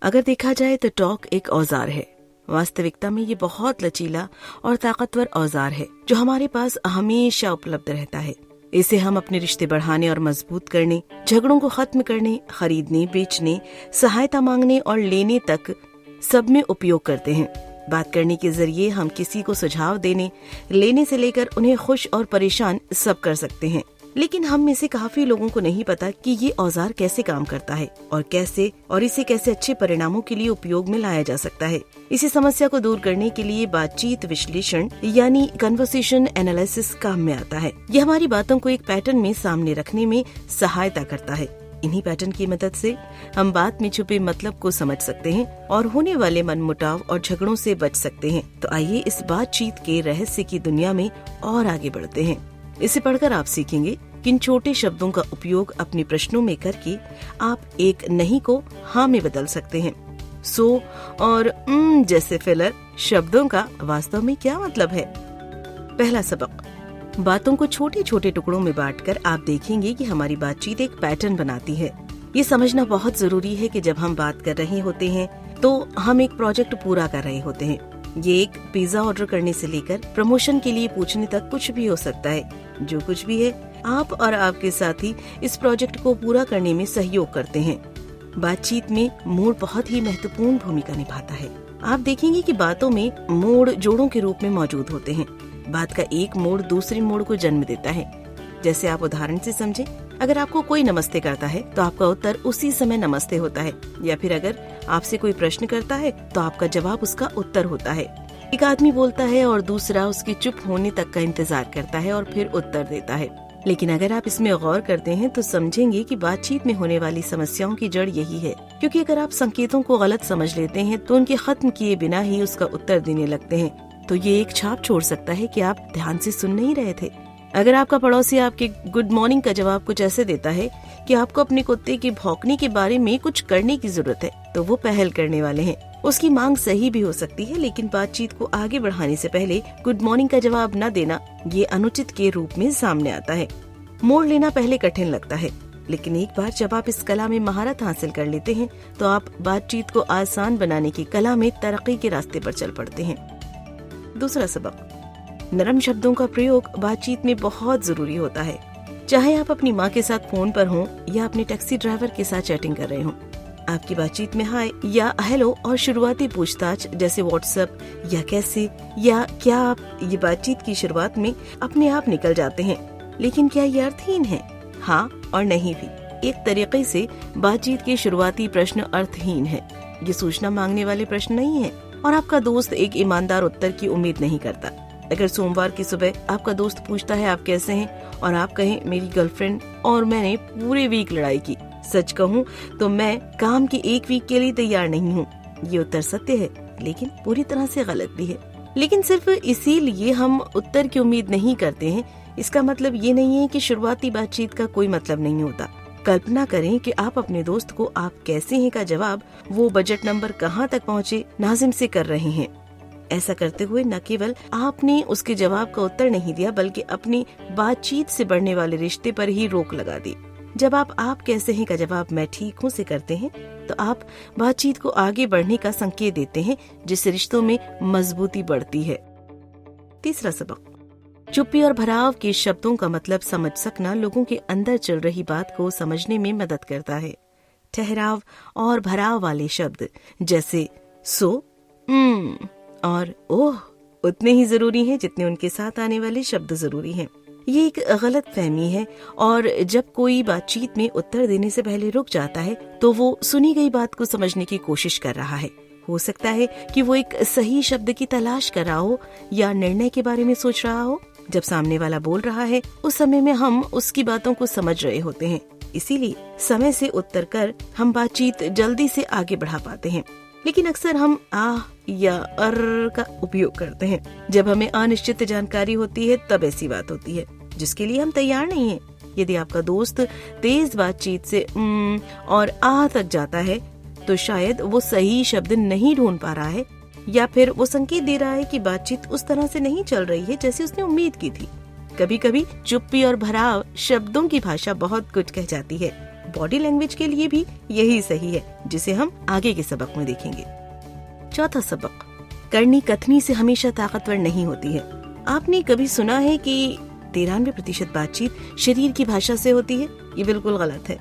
अगर देखा जाए तो टॉक एक औजार है। वास्तविकता में ये बहुत लचीला और ताकतवर औजार है जो हमारे पास हमेशा उपलब्ध रहता है। इसे हम अपने रिश्ते बढ़ाने और मजबूत करने, झगड़ों को खत्म करने, खरीदने, बेचने, सहायता मांगने और लेने तक सब में उपयोग करते हैं। बात करने के जरिए हम किसी को सुझाव देने, लेने से लेकर उन्हें खुश और परेशान सब कर सकते हैं। लेकिन हम में से काफी लोगों को नहीं पता कि ये औजार कैसे काम करता है और इसे कैसे अच्छे परिणामों के लिए उपयोग में लाया जा सकता है। इसी समस्या को दूर करने के लिए बातचीत विश्लेषण यानी कन्वर्सेशन एनालिसिस काम में आता है। यह हमारी बातों को एक पैटर्न में सामने रखने में सहायता करता है। इन्हीं पैटर्न की मदद से हम बात में छुपे मतलब को समझ सकते हैं और होने वाले मनमुटाव और झगड़ों से बच सकते हैं। तो आइए इस बातचीत के रहस्य की दुनिया में और आगे बढ़ते हैं। इसे पढ़कर आप सीखेंगे किन छोटे शब्दों का उपयोग अपने प्रश्नों में करके आप एक नहीं को हाँ में बदल सकते हैं। सो और जैसे फिलर शब्दों का वास्तव में क्या मतलब है। पहला सबक, बातों को छोटे छोटे टुकड़ों में बांटकर आप देखेंगे कि हमारी बातचीत एक पैटर्न बनाती है। ये समझना बहुत जरूरी है कि जब हम बात कर रहे होते हैं तो हम एक प्रोजेक्ट पूरा कर रहे होते हैं। ये एक पिज्जा ऑर्डर करने से लेकर प्रमोशन के लिए पूछने तक कुछ भी हो सकता है। जो कुछ भी है, आप और आपके साथी इस प्रोजेक्ट को पूरा करने में सहयोग करते हैं। बातचीत में मोड़ बहुत ही महत्वपूर्ण भूमिका निभाता है। आप देखेंगे कि बातों में मोड़ जोड़ों के रूप में मौजूद होते हैं। बात का एक मोड़ दूसरे मोड़ को जन्म देता है। जैसे आप उदाहरण से समझें, अगर आपको कोई नमस्ते करता है तो आपका उत्तर उसी समय नमस्ते होता है, या फिर अगर आपसे कोई प्रश्न करता है तो आपका जवाब उसका उत्तर होता है। एक आदमी बोलता है और दूसरा उसके चुप होने तक का इंतजार करता है और फिर उत्तर देता है। लेकिन अगर आप इसमें गौर करते हैं तो समझेंगे कि बातचीत में होने वाली समस्याओं की जड़ यही है, क्योंकि अगर आप संकेतों को गलत समझ लेते हैं तो उनके खत्म किए बिना ही उसका उत्तर देने लगते हैं। तो ये एक छाप छोड़ सकता है कि आप ध्यान से सुन नहीं रहे थे। अगर आपका पड़ोसी आपके गुड मॉर्निंग का जवाब कुछ ऐसे देता है कि आपको अपने कुत्ते के भौंकने के बारे में कुछ करने की जरूरत है, तो वो पहल करने वाले हैं। उसकी मांग सही भी हो सकती है, लेकिन बातचीत को आगे बढ़ाने से पहले गुड मॉर्निंग का जवाब न देना ये अनुचित के रूप में सामने आता है। मोड़ लेना पहले कठिन लगता है, लेकिन एक बार जब आप इस कला में महारत हासिल कर लेते हैं तो आप बातचीत को आसान बनाने की कला में तरक्की के रास्ते पर चल पड़ते हैं। दूसरा सबक, नरम शब्दों का प्रयोग बातचीत में बहुत जरूरी होता है। चाहे आप अपनी माँ के साथ फोन पर हों या अपने टैक्सी ड्राइवर के साथ चैटिंग कर रहे हों, आपकी बातचीत में हाय या हेलो और शुरुआती पूछताछ जैसे व्हाट्सएप या कैसे या क्या आप, ये बातचीत की शुरुआत में अपने आप निकल जाते हैं। लेकिन क्या ये अर्थहीन है? हाँ और नहीं भी। एक तरीके से बातचीत के शुरुआती प्रश्न अर्थहीन है। ये सूचना मांगने वाले प्रश्न नहीं है और आपका दोस्त एक ईमानदार उत्तर की उम्मीद नहीं करता। अगर सोमवार की सुबह आपका दोस्त पूछता है आप कैसे हैं और आप कहें मेरी गर्लफ्रेंड और मैंने पूरे वीक लड़ाई की, सच कहूँ तो मैं काम के एक वीक के लिए तैयार नहीं हूँ, ये उत्तर सत्य है लेकिन पूरी तरह से गलत भी है। लेकिन सिर्फ इसीलिए हम उत्तर की उम्मीद नहीं करते हैं, इसका मतलब ये नहीं है कि शुरुआती बातचीत का कोई मतलब नहीं होता। कल्पना करें कि आप अपने दोस्त को आप कैसे हैं का जवाब वो बजट नंबर कहाँ तक पहुँचे नाजिम से कर रहे हैं। ऐसा करते हुए न केवल आपने उसके जवाब का उत्तर नहीं दिया, बल्कि अपनी बातचीत से बढ़ने वाले रिश्ते पर ही रोक लगा दी। जब आप कैसे हैं का जवाब मैं ठीक हूँ से करते हैं तो आप बातचीत को आगे बढ़ने का संकेत देते हैं, जिससे रिश्तों में मजबूती बढ़ती है। तीसरा सबक, चुप्पी और भराव के शब्दों का मतलब समझ सकना लोगों के अंदर चल रही बात को समझने में मदद करता है। ठहराव और भराव वाले शब्द जैसे सो, और ओह उतने ही जरूरी हैं जितने उनके साथ आने वाले शब्द जरूरी हैं। ये एक गलत फहमी है और जब कोई बातचीत में उत्तर देने से पहले रुक जाता है तो वो सुनी गई बात को समझने की कोशिश कर रहा है। हो सकता है कि वो एक सही शब्द की तलाश कर रहा हो या निर्णय के बारे में सोच रहा हो। जब सामने वाला बोल रहा है उस समय में हम उसकी बातों को समझ रहे होते हैं, इसीलिए समय से उत्तर कर हम बातचीत जल्दी से आगे बढ़ा पाते हैं। लेकिन अक्सर हम आह या अर का उपयोग करते हैं जब हमें अनिश्चित जानकारी होती है, तब ऐसी बात होती है जिसके लिए हम तैयार नहीं हैं। यदि आपका दोस्त तेज बातचीत से और आह तक जाता है तो शायद वो सही शब्द नहीं ढूंढ पा रहा है, या फिर वो संकेत दे रहा है कि बातचीत उस तरह से नहीं चल रही है जैसे उसने उम्मीद की थी। कभी कभी चुप्पी और भराव शब्दों की भाषा बहुत कुछ कह जाती है। बॉडी लैंग्वेज के लिए भी यही सही है, जिसे हम आगे के सबक में देखेंगे। चौथा सबक, करनी कथनी से हमेशा ताकतवर नहीं होती है। आपने कभी सुना है कि 93% बातचीत शरीर की भाषा से होती है? ये बिल्कुल गलत है।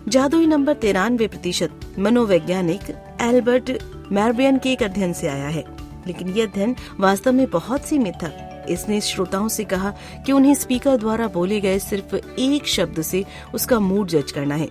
जादुई नंबर 93% मनोवैज्ञानिक एल्बर्ट मैरबियन के एक अध्ययन से आया है, लेकिन ये अध्ययन वास्तव में बहुत सीमित था। इसने श्रोताओं से कहा कि उन्हें स्पीकर द्वारा बोले गए सिर्फ एक शब्द से उसका मूड जज करना है।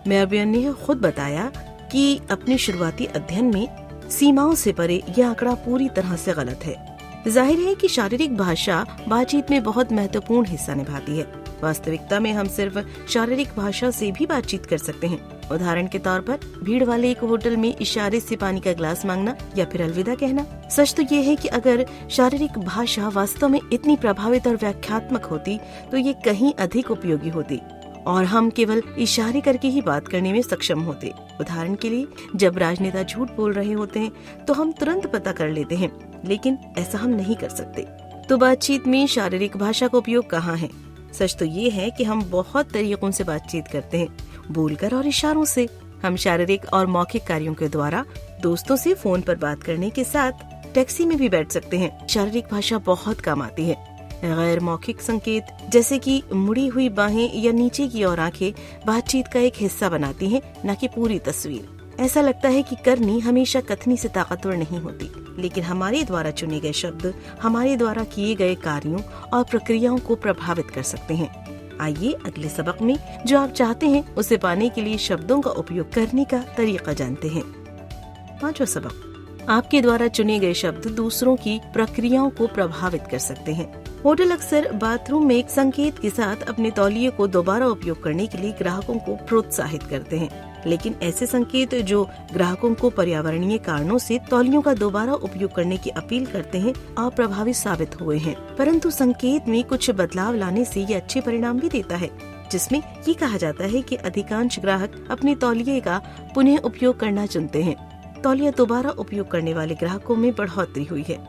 मैरबियन ने खुद बताया कि अपने शुरुआती अध्ययन में सीमाओं से परे यह आंकड़ा पूरी तरह से गलत है। जाहिर है कि शारीरिक भाषा बातचीत में बहुत महत्वपूर्ण हिस्सा निभाती है। वास्तविकता में हम सिर्फ शारीरिक भाषा से भी बातचीत कर सकते हैं। उदाहरण के तौर पर भीड़ वाले एक होटल में इशारे से पानी का ग्लास मांगना या फिर अलविदा कहना। सच तो ये है कि अगर शारीरिक भाषा वास्तव में इतनी प्रभावित और व्याख्यात्मक होती तो ये कहीं अधिक उपयोगी होती और हम केवल इशारे करके ही बात करने में सक्षम होते। उदाहरण के लिए, जब राजनेता झूठ बोल रहे होते हैं तो हम तुरंत पता कर लेते हैं, लेकिन ऐसा हम नहीं कर सकते। तो बातचीत में शारीरिक भाषा का उपयोग कहाँ है? सच तो ये है कि हम बहुत तरीकों से बातचीत करते हैं, बोलकर और इशारों से। हम शारीरिक और मौखिक कार्यों के द्वारा दोस्तों से फोन पर बात करने के साथ टैक्सी में भी बैठ सकते हैं। शारीरिक भाषा बहुत काम आती है। गैर मौखिक संकेत जैसे कि मुड़ी हुई बाहें या नीचे की ओर आंखें बातचीत का एक हिस्सा बनाती हैं, न कि पूरी तस्वीर। ऐसा लगता है कि करनी हमेशा कथनी से ताकतवर नहीं होती, लेकिन हमारे द्वारा चुने गए शब्द हमारे द्वारा किए गए कार्यों और प्रक्रियाओं को प्रभावित कर सकते हैं। आइए अगले सबक में जो आप चाहते हैं उसे पाने के लिए शब्दों का उपयोग करने का तरीका जानते हैं। पांचवा सबक, आपके द्वारा चुने गए शब्द दूसरों की प्रक्रियाओं को प्रभावित कर सकते हैं। होटल अक्सर बाथरूम में एक संकेत के साथ अपने तौलिए को दोबारा उपयोग करने के लिए ग्राहकों को प्रोत्साहित करते हैं, लेकिन ऐसे संकेत जो ग्राहकों को पर्यावरणीय कारणों से तौलियों का दोबारा उपयोग करने की अपील करते हैं, अप्रभावी साबित हुए हैं। परंतु संकेत में कुछ बदलाव लाने से ये अच्छे परिणाम भी देता है, जिसमें ये कहा जाता है कि अधिकांश ग्राहक अपने तौलिए का पुनः उपयोग करना चुनते हैं। तौलिया दोबारा उपयोग करने वाले ग्राहकों में बढ़ोतरी हुई है।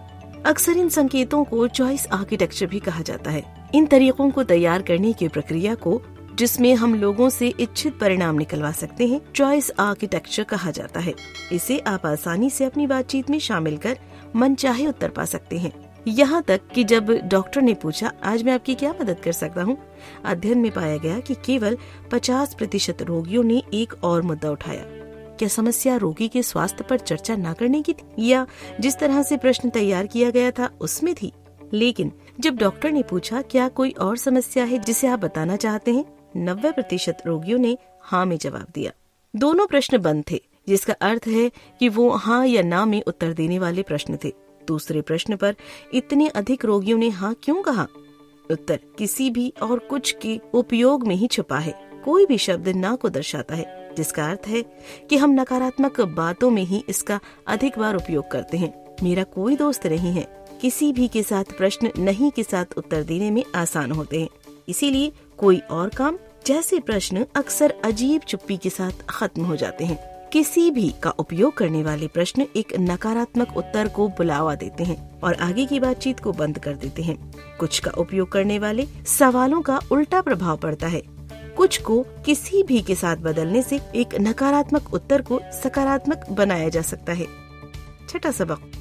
अक्सर इन संकेतों को चॉइस आर्किटेक्चर भी कहा जाता है। इन तरीकों को तैयार करने की प्रक्रिया को, जिसमें हम लोगों से इच्छित परिणाम निकलवा सकते हैं, चॉइस आर्किटेक्चर कहा जाता है। इसे आप आसानी से अपनी बातचीत में शामिल कर मनचाहे उत्तर पा सकते हैं। यहाँ तक कि जब डॉक्टर ने पूछा, आज मैं आपकी क्या मदद कर सकता हूँ, अध्ययन में पाया गया कि केवल 50% रोगियों ने एक और मुद्दा उठाया। क्या समस्या रोगी के स्वास्थ्य पर चर्चा न करने की थी, या जिस तरह से प्रश्न तैयार किया गया था उसमें थी? लेकिन जब डॉक्टर ने पूछा, क्या कोई और समस्या है जिसे आप बताना चाहते हैं, 90% रोगियों ने हाँ में जवाब दिया। दोनों प्रश्न बंद थे, जिसका अर्थ है कि वो हाँ या ना में उत्तर देने वाले प्रश्न थे। दूसरे प्रश्न पर इतने अधिक रोगियों ने हाँ क्यों कहा? उत्तर किसी भी और कुछ के उपयोग में ही छुपा है। कोई भी शब्द ना को दर्शाता है, जिसका अर्थ है कि हम नकारात्मक बातों में ही इसका अधिक बार उपयोग करते हैं। मेरा कोई दोस्त नहीं है। किसी भी के साथ प्रश्न नहीं के साथ उत्तर देने में आसान होते हैं, इसीलिए कोई और काम जैसे प्रश्न अक्सर अजीब चुप्पी के साथ खत्म हो जाते हैं। किसी भी का उपयोग करने वाले प्रश्न एक नकारात्मक उत्तर को बुलावा देते हैं और आगे की बातचीत को बंद कर देते हैं। कुछ का उपयोग करने वाले सवालों का उल्टा प्रभाव पड़ता है। कुछ को किसी भी के साथ बदलने से एक नकारात्मक उत्तर को सकारात्मक बनाया जा सकता है। छठा सबक,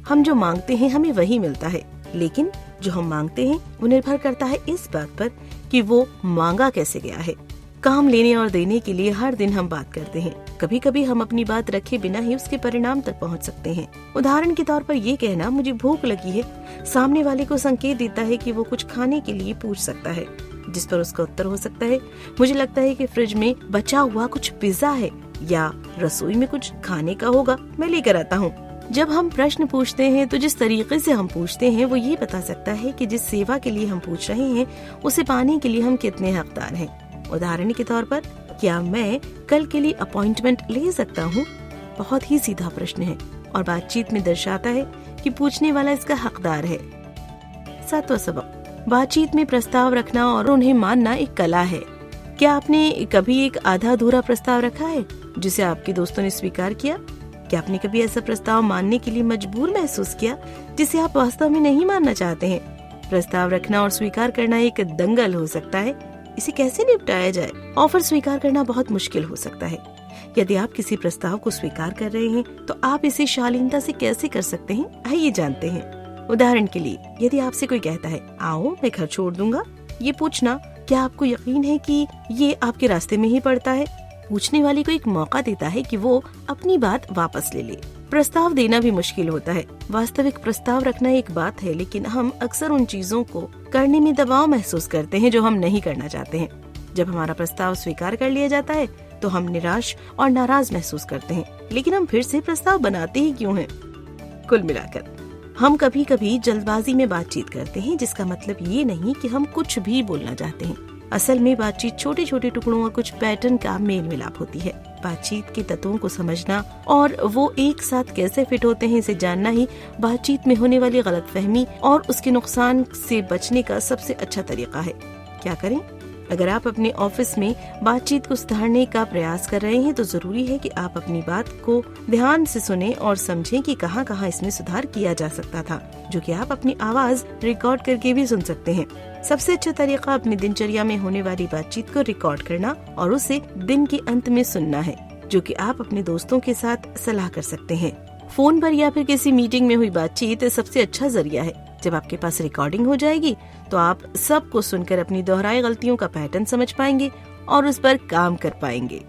हम जो मांगते हैं हमें वही मिलता है, लेकिन जो हम मांगते हैं वो निर्भर करता है इस बात पर कि वो मांगा कैसे गया है। काम लेने और देने के लिए हर दिन हम बात करते हैं। कभी कभी हम अपनी बात रखे बिना ही उसके परिणाम तक पहुंच सकते हैं। उदाहरण के तौर पर ये कहना, मुझे भूख लगी है, सामने वाले को संकेत देता है कि वो कुछ खाने के लिए पूछ सकता है, जिस पर उसका उत्तर हो सकता है, मुझे लगता है कि फ्रिज में बचा हुआ कुछ पिज्जा है, या रसोई में कुछ खाने का होगा, मैं लेकर आता हूँ। जब हम प्रश्न पूछते हैं तो जिस तरीके से हम पूछते हैं वो ये बता सकता है कि जिस सेवा के लिए हम पूछ रहे हैं उसे पाने के लिए हम कितने हकदार हैं। उदाहरण के तौर पर, क्या मैं कल के लिए अपॉइंटमेंट ले सकता हूँ? बहुत ही सीधा प्रश्न है और बातचीत में दर्शाता है कि पूछने वाला इसका हकदार है। सातवां सबक, बातचीत में प्रस्ताव रखना और उन्हें मानना एक कला है। क्या आपने कभी एक आधा अधूरा प्रस्ताव रखा है जिसे आपके दोस्तों ने स्वीकार किया? क्या आपने कभी ऐसा प्रस्ताव मानने के लिए मजबूर महसूस किया जिसे आप वास्तव में नहीं मानना चाहते हैं? प्रस्ताव रखना और स्वीकार करना एक दंगल हो सकता है, इसे कैसे निपटाया जाए। ऑफर स्वीकार करना बहुत मुश्किल हो सकता है। यदि आप किसी प्रस्ताव को स्वीकार कर रहे हैं तो आप इसे शालीनता से कैसे कर सकते हैं, आइए जानते हैं। उदाहरण के लिए, यदि आपसे कोई कहता है आओ मैं घर छोड़ दूंगा, ये पूछना क्या आपको यकीन है कि ये आपके रास्ते में ही पड़ता है। पूछने वाले को एक मौका देता है कि वो अपनी बात वापस ले ले। प्रस्ताव देना भी मुश्किल होता है। वास्तविक प्रस्ताव रखना एक बात है, लेकिन हम अक्सर उन चीजों को करने में दबाव महसूस करते हैं जो हम नहीं करना चाहते हैं। जब हमारा प्रस्ताव स्वीकार कर लिया जाता है तो हम निराश और नाराज महसूस करते हैं, लेकिन हम फिर से प्रस्ताव बनाते ही क्यों हैं? कुल मिलाकर हम कभी कभी जल्दबाजी में बातचीत करते हैं, जिसका मतलब ये नहीं कि हम कुछ भी बोलना चाहते हैं। असल में बातचीत छोटे छोटे टुकड़ों और कुछ पैटर्न का मेल मिलाप होती है। बातचीत के तत्वों को समझना और वो एक साथ कैसे फिट होते हैं, इसे जानना ही बातचीत में होने वाली गलतफहमी और उसके नुकसान से बचने का सबसे अच्छा तरीका है। क्या करें? अगर आप अपने ऑफिस में बातचीत को सुधारने का प्रयास कर रहे हैं तो जरूरी है कि आप अपनी बात को ध्यान से सुनें और समझें कि कहाँ कहाँ इसमें सुधार किया जा सकता था, जो कि आप अपनी आवाज रिकॉर्ड करके भी सुन सकते हैं। सबसे अच्छा तरीका अपनी दिनचर्या में होने वाली बातचीत को रिकॉर्ड करना और उसे दिन के अंत में सुनना है, जो कि आप अपने दोस्तों के साथ सलाह कर सकते हैं। फोन पर या फिर किसी मीटिंग में हुई बातचीत सबसे अच्छा जरिया है। जब आपके पास रिकॉर्डिंग हो जाएगी तो आप सबको सुनकर अपनी दोहराई गलतियों का पैटर्न समझ पाएंगे और उस पर काम कर पाएंगे।